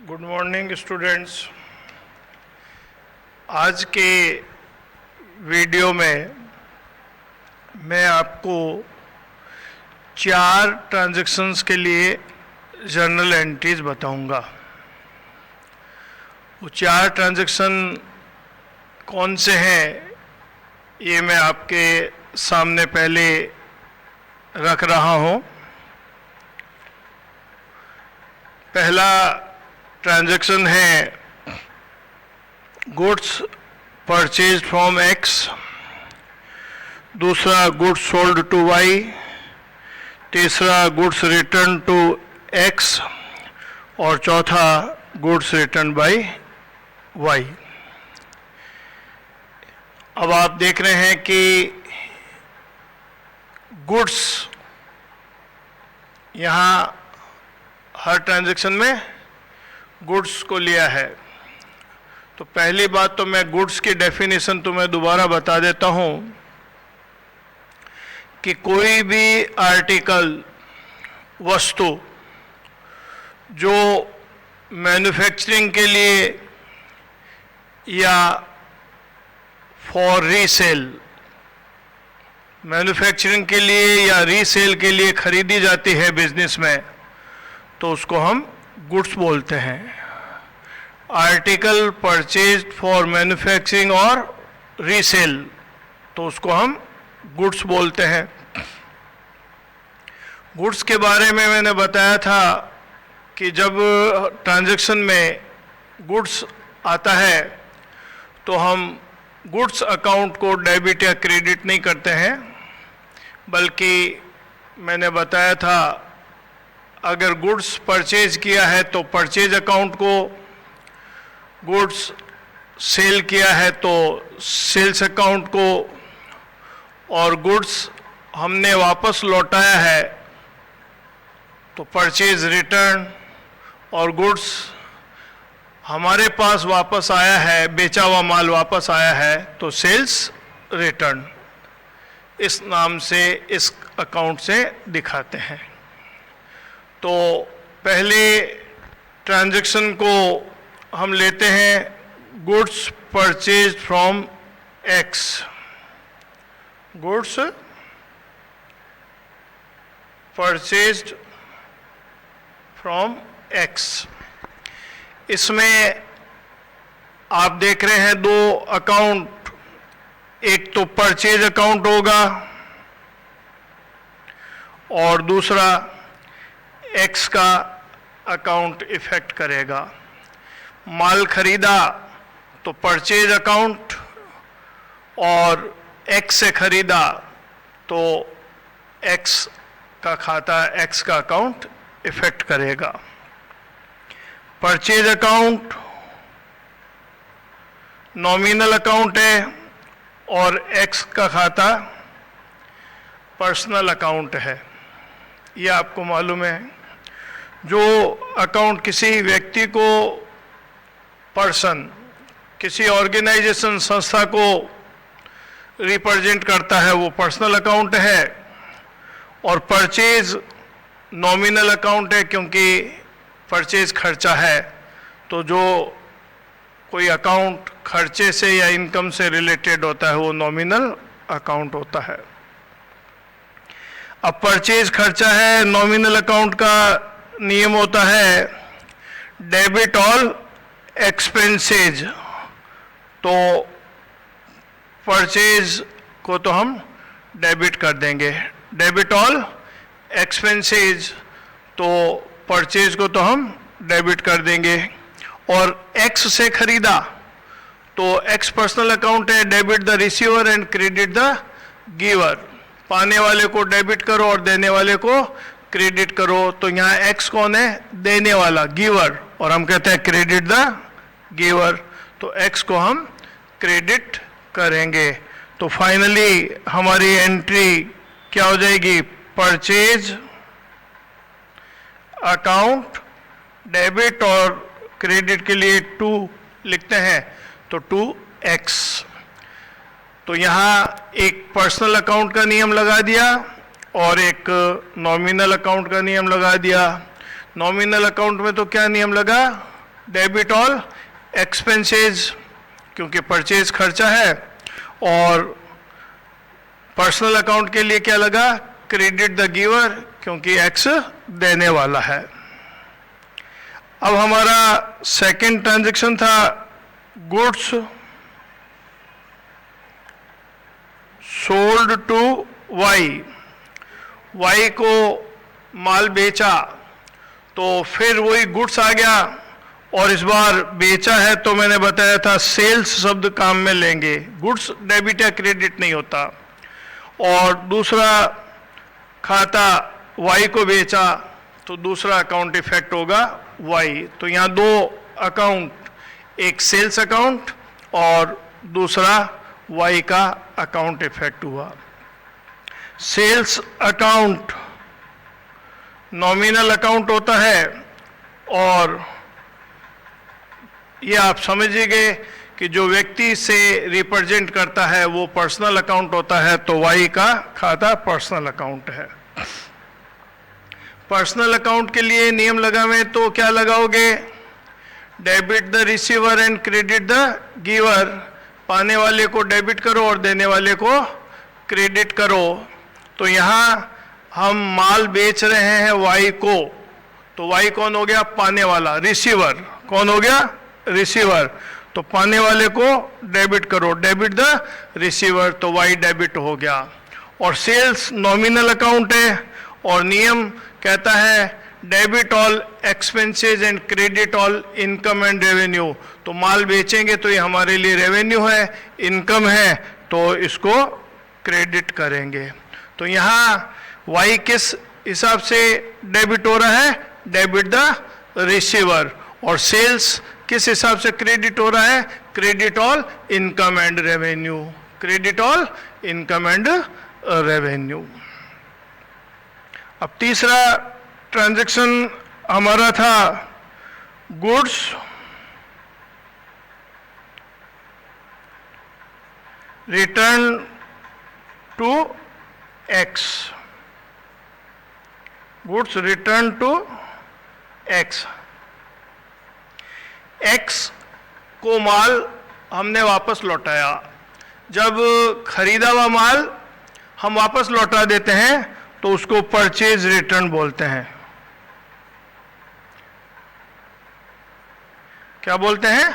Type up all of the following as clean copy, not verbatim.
Good morning students. आज के video में मैं आपको 4 ट्रांजैक्शंस के लिए जर्नल एंट्रीज बताऊंगा। वो 4 ट्रांजैक्शन कौन से हैं ये मैं आपके सामने पहले रख रहा हूं। पहला ट्रांजैक्शन है गुड्स परचेज्ड फ्रॉम एक्स, दूसरा गुड्स सोल्ड टू वाई, तीसरा गुड्स रिटर्न टू एक्स और चौथा गुड्स रिटर्न बाय वाई। अब आप देख रहे हैं कि गुड्स यहाँ हर ट्रांजैक्शन में गुड्स को लिया है। तो पहली बात तो मैं गुड्स की डेफिनेशन तुम्हें दोबारा बता देता हूं कि कोई भी आर्टिकल वस्तु जो मैन्युफैक्चरिंग के लिए या फॉर रीसेल, मैन्युफैक्चरिंग के लिए या रीसेल के लिए खरीदी जाती है बिजनेस में, तो उसको हम गुड्स बोलते हैं। आर्टिकल परचेज्ड फॉर मैन्युफैक्चरिंग और रीसेल, तो उसको हम गुड्स बोलते हैं। गुड्स के बारे में मैंने बताया था कि जब ट्रांजैक्शन में गुड्स आता है तो हम गुड्स अकाउंट को डेबिट या क्रेडिट नहीं करते हैं, बल्कि मैंने बताया था अगर गुड्स परचेज किया है तो परचेज अकाउंट को, गुड्स सेल किया है तो सेल्स अकाउंट को, और गुड्स हमने वापस लौटाया है तो परचेज रिटर्न, और गुड्स हमारे पास वापस आया है, बेचा हुआ माल वापस आया है तो सेल्स रिटर्न। इस नाम से इस अकाउंट से दिखाते हैं। तो पहले ट्रांजैक्शन को हम लेते हैं goods purchased from x. Goods purchased from x, इसमें आप देख रहे हैं 2 अकाउंट, एक तो परचेज अकाउंट होगा और दूसरा एक्स का अकाउंट इफेक्ट करेगा। माल खरीदा तो परचेज अकाउंट, और एक्स से खरीदा तो एक्स का खाता, एक्स का अकाउंट इफेक्ट करेगा। परचेज अकाउंट नॉमिनल अकाउंट है और एक्स का खाता पर्सनल अकाउंट है, ये आपको मालूम है। जो अकाउंट किसी व्यक्ति को, पर्सन, किसी ऑर्गेनाइजेशन, संस्था को रिप्रेजेंट करता है वो पर्सनल अकाउंट है, और परचेज नॉमिनल अकाउंट है क्योंकि परचेज खर्चा है। तो जो कोई अकाउंट खर्चे से या इनकम से रिलेटेड होता है वो नॉमिनल अकाउंट होता है। अब परचेज खर्चा है, नॉमिनल अकाउंट का नियम होता है डेबिट ऑल एक्सपेंसेज। तो परचेज को तो हम डेबिट कर देंगे, डेबिट ऑल एक्सपेंसेज, तो परचेज को तो हम डेबिट कर देंगे। और एक्स से खरीदा तो एक्स पर्सनल अकाउंट है, debit the receiver and credit the giver. पाने वाले को डेबिट करो और देने वाले को क्रेडिट करो। तो यहाँ एक्स कौन है? देने वाला, गिवर, और हम कहते हैं क्रेडिट द गिवर, तो एक्स को हम क्रेडिट करेंगे। तो फाइनली हमारी एंट्री क्या हो जाएगी? परचेज अकाउंट डेबिट और क्रेडिट के लिए 2 लिखते हैं तो 2x। तो यहाँ एक पर्सनल अकाउंट का नियम लगा दिया और एक नॉमिनल अकाउंट का नियम लगा दिया। नॉमिनल अकाउंट में तो क्या नियम लगा? डेबिट ऑल एक्सपेंसेस, क्योंकि परचेज खर्चा है, और पर्सनल अकाउंट के लिए क्या लगा, क्रेडिट द गिवर, क्योंकि एक्स देने वाला है। अब हमारा सेकंड ट्रांजैक्शन था goods sold to Y, Y को माल बेचा, तो फिर वही गुड्स आ गया, और इस बार बेचा है तो मैंने बताया था सेल्स शब्द काम में लेंगे, गुड्स डेबिट या क्रेडिट नहीं होता। और दूसरा खाता वाई को बेचा तो दूसरा अकाउंट इफेक्ट होगा वाई। तो यहाँ दो अकाउंट, एक सेल्स अकाउंट और दूसरा वाई का अकाउंट इफेक्ट हुआ। सेल्स अकाउंट नॉमिनल अकाउंट होता है, और ये आप समझिए कि जो व्यक्ति से रिप्रेजेंट करता है वो पर्सनल अकाउंट होता है, तो वाई का खाता पर्सनल अकाउंट है। पर्सनल अकाउंट के लिए नियम लगावे तो क्या लगाओगे, debit the receiver and credit the giver, पाने वाले को डेबिट करो और देने वाले को क्रेडिट करो। तो यहाँ हम माल बेच रहे हैं वाई को, तो वाई कौन हो गया, पाने वाला, रिसीवर कौन हो गया, रिसीवर, तो पाने वाले को डेबिट करो, डेबिट द रिसीवर, तो वाई डेबिट हो गया। और सेल्स नॉमिनल अकाउंट है, और नियम कहता है debit all expenses and credit all income and revenue, तो माल बेचेंगे तो ये हमारे लिए रेवेन्यू है, इनकम है, तो इसको क्रेडिट करेंगे। तो यहाँ वाई किस हिसाब से डेबिट हो रहा है, डेबिट द रिसीवर, और सेल्स किस हिसाब से क्रेडिट हो रहा है, credit all income and revenue, credit all income and revenue. अब तीसरा ट्रांजैक्शन हमारा था goods return to X, goods return to X. X को माल हमने वापस लौटाया। जब खरीदा हुआ माल हम वापस लौटा देते हैं तो उसको परचेज रिटर्न बोलते हैं। क्या बोलते हैं,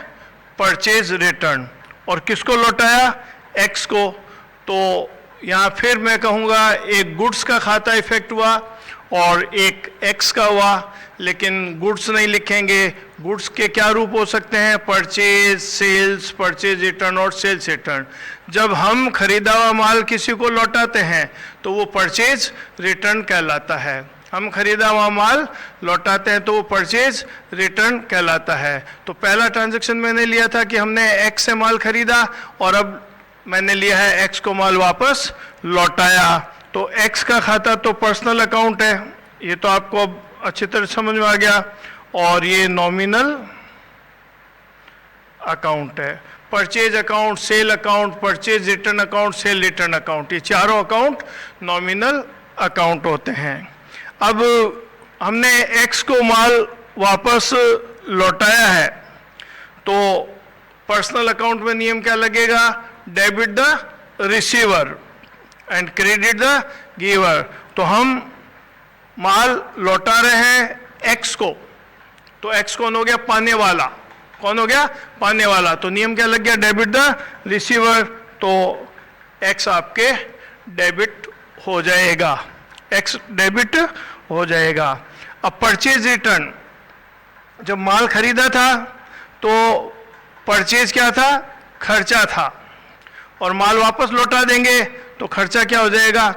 परचेज रिटर्न। और किसको लौटाया, एक्स को। तो यहां फिर मैं कहूंगा एक गुड्स का खाता इफेक्ट हुआ और एक एक्स का हुआ, लेकिन गुड्स नहीं लिखेंगे। गुड्स के क्या रूप हो सकते हैं, परचेज, सेल्स, परचेज रिटर्न और सेल्स रिटर्न। जब हम खरीदा हुआ माल किसी को लौटाते हैं तो वो परचेज रिटर्न कहलाता है। हम खरीदा हुआ माल लौटाते हैं तो वो परचेज रिटर्न कहलाता है। तो पहला ट्रांजैक्शन मैंने लिया था कि हमने एक्स से माल खरीदा और अब मैंने लिया है एक्स को माल वापस लौटाया। तो एक्स का खाता तो पर्सनल अकाउंट है, ये तो आपको अब अच्छी तरह समझ में आ गया, और ये नॉमिनल अकाउंट है। Purchase account, sale account, purchase return account, cell return account, ये चारों अकाउंट नॉमिनल अकाउंट होते हैं। अब हमने एक्स को माल वापस लौटाया है तो पर्सनल अकाउंट में नियम क्या लगेगा, debit the receiver and credit the giver. तो हम माल लौटा रहे हैं एक्स को, तो एक्स कौन हो गया, पाने वाला। कौन हो गया, पाने वाला। तो नियम क्या लग गया, डेबिट द रिसीवर, तो एक्स आपके डेबिट हो जाएगा, एक्स डेबिट हो जाएगा। अब परचेज रिटर्न, जब माल खरीदा था तो परचेज क्या था, खर्चा था, और माल वापस लौटा देंगे तो खर्चा क्या हो जाएगा,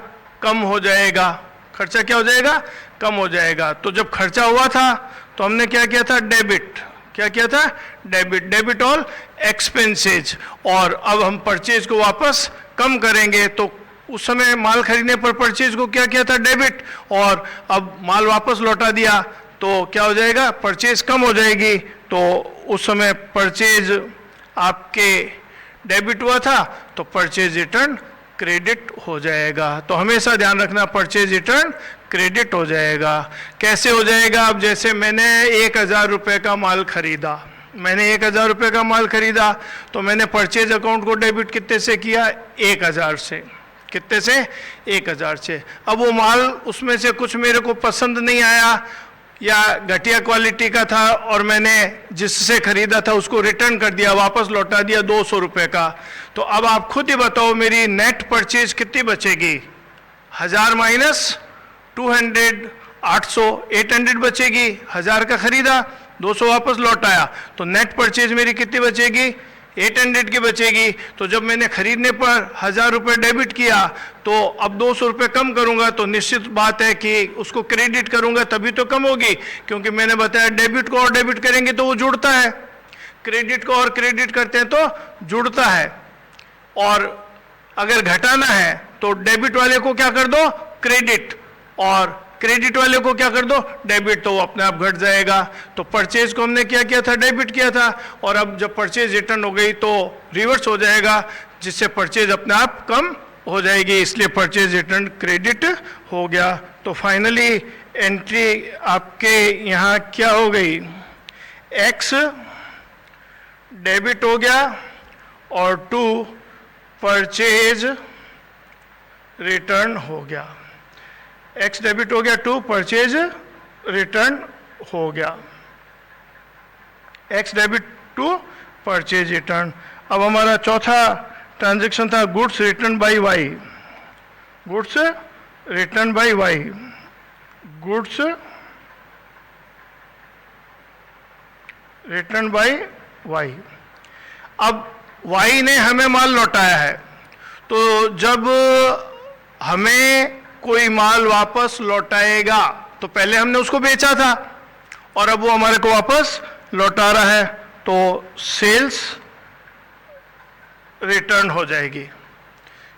कम हो जाएगा। खर्चा क्या हो जाएगा, कम हो जाएगा। तो जब खर्चा हुआ था तो हमने क्या किया था, डेबिट। क्या किया था, डेबिट, डेबिट ऑल एक्सपेंसेज। और अब हम परचेज को वापस कम करेंगे, तो उस समय माल खरीदने पर परचेज को क्या किया था, डेबिट, और अब माल वापस लौटा दिया तो क्या हो जाएगा, परचेज कम हो जाएगी। तो उस समय परचेज आपके डेबिट हुआ था तो परचेज रिटर्न क्रेडिट हो जाएगा। तो हमेशा ध्यान रखना, परचेज रिटर्न क्रेडिट हो जाएगा। कैसे हो जाएगा? अब जैसे मैंने 1,000 रुपये का माल खरीदा, मैंने 1,000 रुपये का माल खरीदा, तो मैंने परचेज अकाउंट को डेबिट कितने से किया? 1,000 से। कितने से? 1,000 से। अब वो माल, उसमें से कुछ मेरे को पसंद नहीं आया या घटिया क्वालिटी का था और मैंने जिससे खरीदा था उसको रिटर्न कर दिया, वापस लौटा दिया 200 रुपये का। तो अब आप खुद ही बताओ मेरी नेट परचेज कितनी बचेगी? 1000 माइनस 200, 800, 800 बचेगी। 1000 का खरीदा, 200 वापस लौटाया, तो नेट परचेज मेरी कितनी बचेगी? 800 की बचेगी। तो जब मैंने खरीदने पर 1000 रुपये डेबिट किया, तो अब 200 रुपये कम करूंगा, तो निश्चित बात है कि उसको क्रेडिट करूंगा तभी तो कम होगी, क्योंकि मैंने बताया डेबिट को और डेबिट करेंगे तो वो जुड़ता है, क्रेडिट को और क्रेडिट करते हैं तो जुड़ता है। और अगर घटाना है तो डेबिट वाले को क्या कर दो? क्रेडिट, और क्रेडिट वाले को क्या कर दो? डेबिट, तो वो अपने आप घट जाएगा। तो परचेज को हमने क्या किया था? डेबिट किया था, और अब जब परचेज रिटर्न हो गई तो रिवर्स हो जाएगा, जिससे परचेज अपने आप कम हो जाएगी, इसलिए परचेज रिटर्न क्रेडिट हो गया। तो फाइनली एंट्री आपके यहाँ क्या हो गई? एक्स डेबिट हो गया और 2 परचेज रिटर्न हो गया। एक्स डेबिट हो गया, 2 परचेज रिटर्न हो गया। X debit 2 purchase return. अब हमारा चौथा ट्रांजैक्शन था goods return by Y. Goods return by Y, goods return by Y. अब वाई ने हमें माल लौटाया है, तो जब हमें कोई माल वापस लौटाएगा तो पहले हमने उसको बेचा था और अब वो हमारे को वापस लौटा रहा है, तो सेल्स रिटर्न हो जाएगी।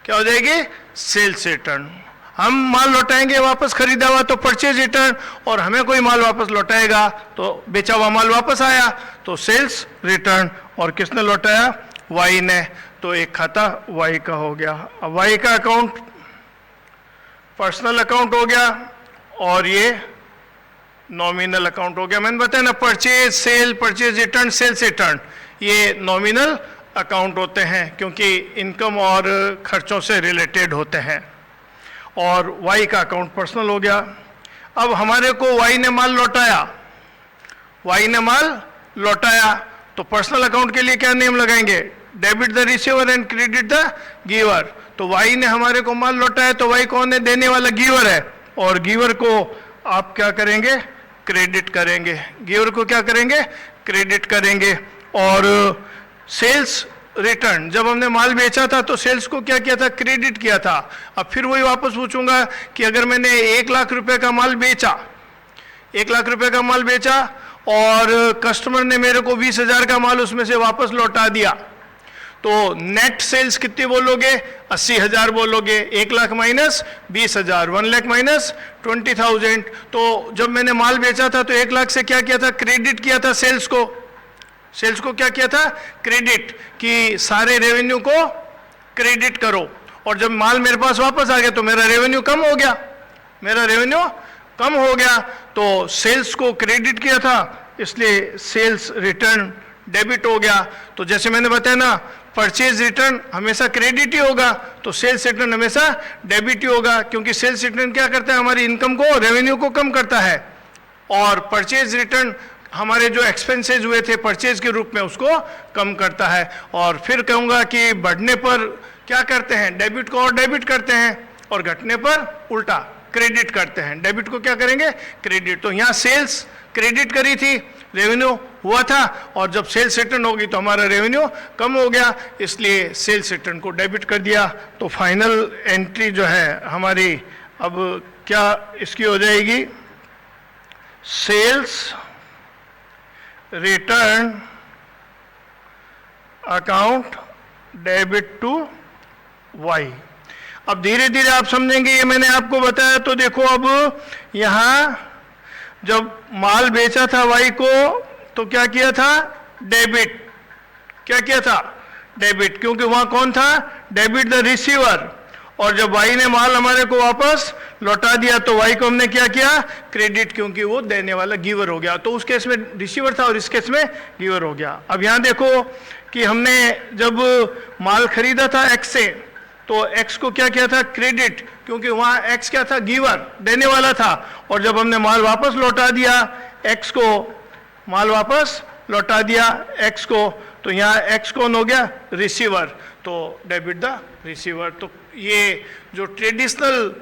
क्या हो जाएगी? Sales return. हम माल लौटाएंगे वापस खरीदा हुआ तो परचेज रिटर्न, और हमें कोई माल वापस लौटाएगा तो बेचा हुआ माल वापस आया तो सेल्स रिटर्न। और किसने लौटाया? वाई ने। तो एक खाता वाई का हो गया। अब वाई का अकाउंट पर्सनल अकाउंट हो गया और ये नॉमिनल अकाउंट हो गया। मैंने बताया ना, purchase sale, purchase return, sales return, ये नॉमिनल अकाउंट होते हैं क्योंकि इनकम और खर्चों से रिलेटेड होते हैं। और वाई का अकाउंट पर्सनल हो गया। अब हमारे को वाई ने माल लौटाया, वाई ने माल लौटाया, तो पर्सनल अकाउंट के लिए क्या नेम लगाएंगे? Debit the receiver and credit the giver. तो वाई ने हमारे को माल लौटाया, तो वाई कौन है? देने वाला गिवर है, और गिवर को आप क्या करेंगे? क्रेडिट करेंगे। गिवर को क्या करेंगे? क्रेडिट करेंगे। और सेल्स रिटर्न, जब हमने माल बेचा था तो सेल्स को क्या किया था? क्रेडिट किया था। अब फिर वही वापस पूछूंगा कि अगर मैंने 1 लाख रुपए का माल बेचा, 1 लाख रुपए का माल बेचा और कस्टमर ने मेरे को 20,000 का माल उसमें से वापस लौटा दिया, तो नेट सेल्स कितनी बोलोगे? 80,000 बोलोगे। 1 लाख माइनस 20,000, 1 लाख माइनस 20,000। तो जब मैंने माल बेचा था तो 1 लाख से क्या किया था? क्रेडिट किया था सेल्स को। सेल्स को क्या किया था? क्रेडिट, कि सारे रेवेन्यू को क्रेडिट करो। और जब माल मेरे पास वापस आ गया तो मेरा रेवेन्यू कम हो गया, मेरा रेवेन्यू कम हो गया, तो सेल्स को क्रेडिट किया था, इसलिए सेल्स रिटर्न डेबिट हो गया। तो जैसे मैंने बताया ना, परचेज रिटर्न हमेशा क्रेडिट ही होगा, तो सेल्स रिटर्न हमेशा डेबिट ही होगा, क्योंकि सेल्स रिटर्न क्या करता है? हमारी इनकम को, रेवेन्यू को कम करता है, और परचेज रिटर्न हमारे जो एक्सपेंसेस हुए थे परचेज के रूप में उसको कम करता है। और फिर कहूँगा कि बढ़ने पर क्या करते हैं? डेबिट को और डेबिट करते हैं, और घटने पर उल्टा क्रेडिट करते हैं। डेबिट को क्या करेंगे? क्रेडिट। तो यहाँ सेल्स क्रेडिट करी थी, रेवेन्यू हुआ था, और जब सेल्स रिटर्न होगी तो हमारा रेवेन्यू कम हो गया, इसलिए सेल्स रिटर्न को डेबिट कर दिया। तो फाइनल एंट्री जो है हमारी अब क्या इसकी हो जाएगी? Sales return account debit to Y. अब धीरे धीरे आप समझेंगे, ये मैंने आपको बताया। तो देखो, अब यहाँ जब माल बेचा था वाई को तो क्या किया था? डेबिट। क्या किया था? डेबिट, क्योंकि वहां कौन था? डेबिट द रिसीवर, और जब वाई ने माल हमारे को वापस लौटा दिया तो वाई को हमने क्या किया, क्रेडिट, क्योंकि वो देने वाला गिवर हो गया। तो उस केस में रिसीवर था और इस केस में गिवर हो गया। अब यहाँ देखो कि हमने जब माल खरीदा था एक्स से तो एक्स को क्या किया था, क्रेडिट, क्योंकि वहाँ एक्स क्या था, गिवर, देने वाला था। और जब हमने माल वापस लौटा दिया एक्स को, माल वापस लौटा दिया एक्स को, तो यहाँ एक्स कौन हो गया, रिसीवर, तो डेबिट द रिसीवर। तो ये जो ट्रेडिशनल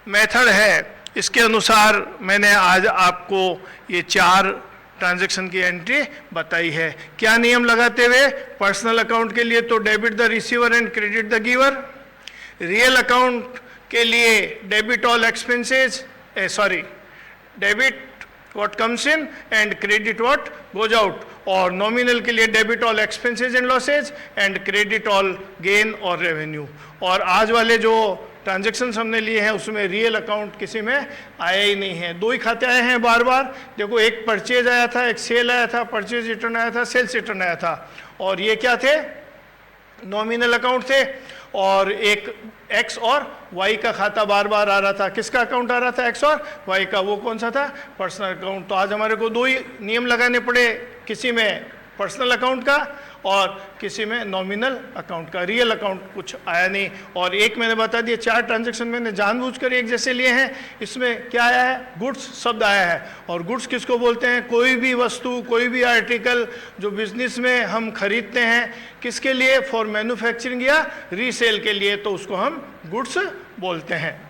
मेथड है इसके अनुसार मैंने आज आपको ये 4 ट्रांजैक्शन की एंट्री बताई है। क्या नियम लगाते हुए, पर्सनल अकाउंट के लिए तो debit the receiver and credit the giver, real account के लिए debit all expenses, debit what comes in and credit what goes out, और नॉमिनल के लिए debit all expenses and losses and credit all gain और revenue. और आज वाले जो ट्रांजैक्शंस हमने लिए हैं उसमें रियल अकाउंट किसी में आया ही नहीं है। 2 ही खाते आए हैं बार बार, देखो एक परचेज आया था, एक सेल आया था, परचेज रिटर्न आया था, सेल्स रिटर्न आया था, और ये क्या थे, नॉमिनल अकाउंट थे। और एक एक्स और वाई का खाता बार बार आ रहा था। किसका अकाउंट आ रहा था, एक्स और वाई का, वो कौन सा था, पर्सनल अकाउंट। तो आज हमारे को 2 ही नियम लगाने पड़े, किसी में पर्सनल अकाउंट का और किसी में नॉमिनल अकाउंट का। रियल अकाउंट कुछ आया नहीं। और एक मैंने बता दिया, 4 ट्रांजैक्शन मैंने जानबूझकर एक जैसे लिए हैं। इसमें क्या आया है, गुड्स शब्द आया है। और गुड्स किसको बोलते हैं, कोई भी वस्तु, कोई भी आर्टिकल जो बिजनेस में हम खरीदते हैं, किसके लिए, फॉर मैन्युफैक्चरिंग या रीसेल के लिए, तो उसको हम गुड्स बोलते हैं।